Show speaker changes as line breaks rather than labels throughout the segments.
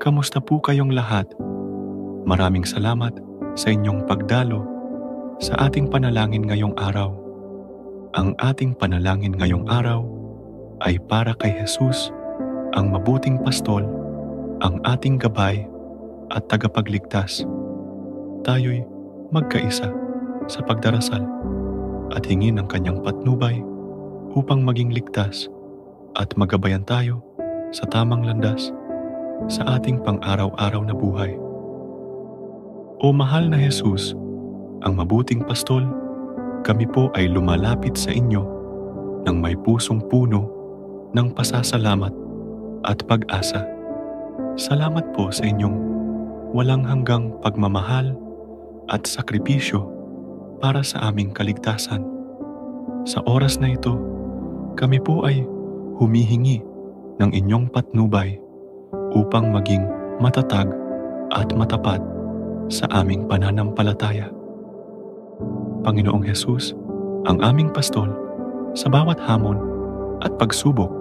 Kamusta po kayong lahat? Maraming salamat sa inyong pagdalo sa ating panalangin ngayong araw. Ang ating panalangin ngayong araw ay para kay Jesus, ang mabuting pastol, ang ating gabay at tagapagligtas. Tayo'y magkaisa sa pagdarasal at hingin ang kanyang patnubay upang maging ligtas at magabayan tayo sa tamang landas sa ating pang-araw-araw na buhay. O mahal na Jesus, ang mabuting pastol, kami po ay lumalapit sa inyo ng may pusong puno ng pasasalamat at pag-asa. Salamat po sa inyong walang hanggang pagmamahal at sakripisyo para sa aming kaligtasan. Sa oras na ito, kami po ay humihingi ng inyong patnubay upang maging matatag at matapat sa aming pananampalataya. Panginoong Jesus, ang aming pastol, sa bawat hamon at pagsubok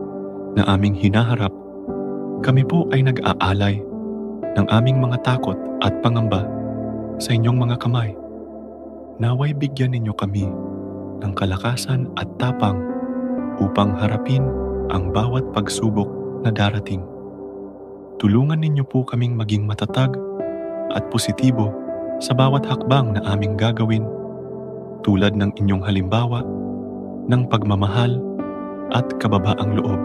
na aming hinaharap, kami po ay nag-aalay ng aming mga takot at pangamba sa inyong mga kamay. Naway bigyan ninyo kami ng kalakasan at tapang upang harapin ang bawat pagsubok na darating. Tulungan ninyo po kaming maging matatag at positibo sa bawat hakbang na aming gagawin, tulad ng inyong halimbawa ng pagmamahal at kababaang loob.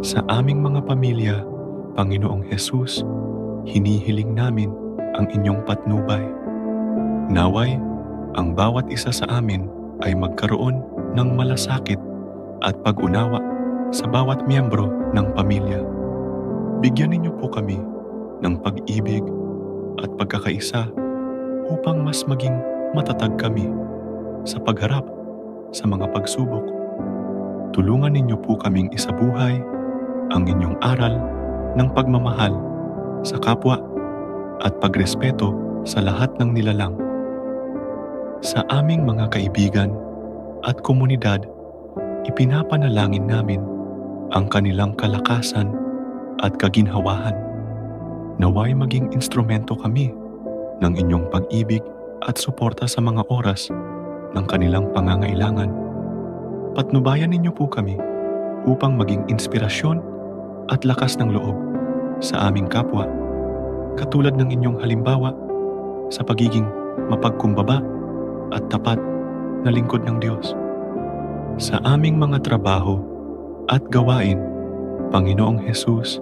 Sa aming mga pamilya, Panginoong Jesus, hinihiling namin ang inyong patnubay. Naway, ang bawat isa sa amin ay magkaroon ng malasakit at pag-unawa sa bawat miyembro ng pamilya. Bigyan ninyo po kami ng pag-ibig at pagkakaisa upang mas maging matatag kami sa pagharap sa mga pagsubok. Tulungan ninyo po kaming isabuhay ang inyong aral ng pagmamahal sa kapwa at pagrespeto sa lahat ng nilalang. Sa aming mga kaibigan at komunidad, ipinapanalangin namin ang kanilang kalakasan at kaginhawahan. Naway maging instrumento kami ng inyong pag-ibig at suporta sa mga oras ng kanilang pangangailangan. Patnubayan ninyo po kami upang maging inspirasyon at lakas ng loob sa aming kapwa, katulad ng inyong halimbawa sa pagiging mapagkumbaba at tapat na lingkod ng Diyos. Sa aming mga trabaho at gawain, Panginoong Jesus,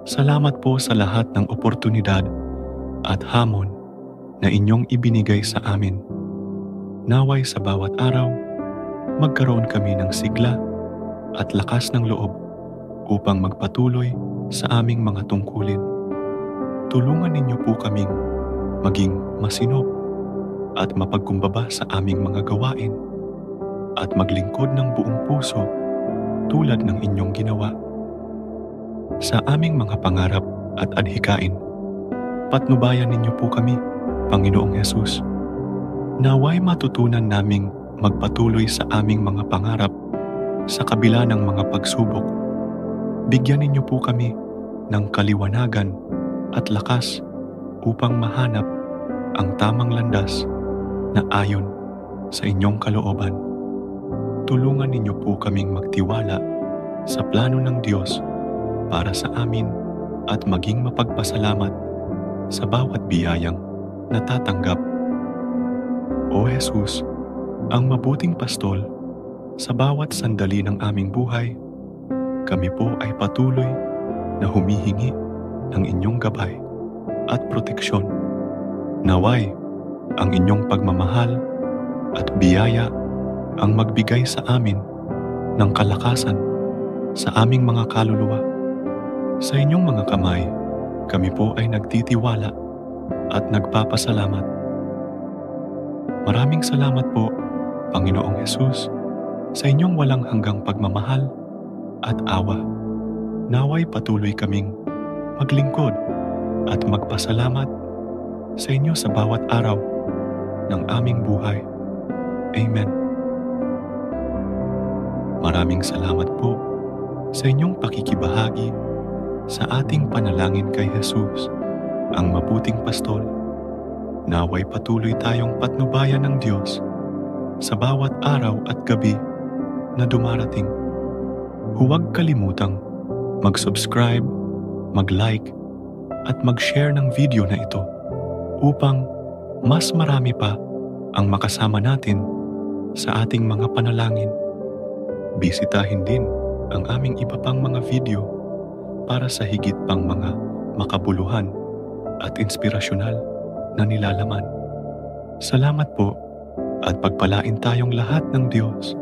salamat po sa lahat ng oportunidad at hamon na inyong ibinigay sa amin. Naway sa bawat araw, magkaroon kami ng sigla at lakas ng loob upang magpatuloy sa aming mga tungkulin. Tulungan ninyo po kaming maging masinop at mapagkumbaba sa aming mga gawain at maglingkod ng buong puso tulad ng inyong ginawa. Sa aming mga pangarap at adhikain, patnubayan ninyo po kami, Panginoong Jesus. Naway matutunan naming magpatuloy sa aming mga pangarap sa kabila ng mga pagsubok. Bigyan ninyo po kami ng kaliwanagan at lakas upang mahanap ang tamang landas na ayon sa inyong kalooban. Tulungan ninyo po kaming magtiwala sa plano ng Diyos para sa amin at maging mapagpasalamat sa bawat biyayang natatanggap. O Jesus, ang mabuting pastol, sa bawat sandali ng aming buhay, kami po ay patuloy na humihingi ng inyong gabay at proteksyon. Naway, ang inyong pagmamahal at biyaya ang magbigay sa amin ng kalakasan sa aming mga kaluluwa. Sa inyong mga kamay, kami po ay nagtitiwala at nagpapasalamat. Maraming salamat po, Panginoong Jesus, sa inyong walang hanggang pagmamahal at awa. Naway patuloy kaming maglingkod at magpasalamat sa inyo sa bawat araw ng aming buhay. Amen. Maraming salamat po sa inyong pakikibahagi sa ating panalangin kay Jesus, ang mabuting pastol. Naway patuloy tayong patnubayan ng Diyos sa bawat araw at gabi na dumarating. Huwag kalimutang mag-subscribe, mag-like, at mag-share ng video na ito upang mas marami pa ang makasama natin sa ating mga panalangin. Bisitahin din ang aming iba pang mga video para sa higit pang mga makabuluhan at inspirasyonal na nilalaman. Salamat po at pagpalain tayong lahat ng Diyos.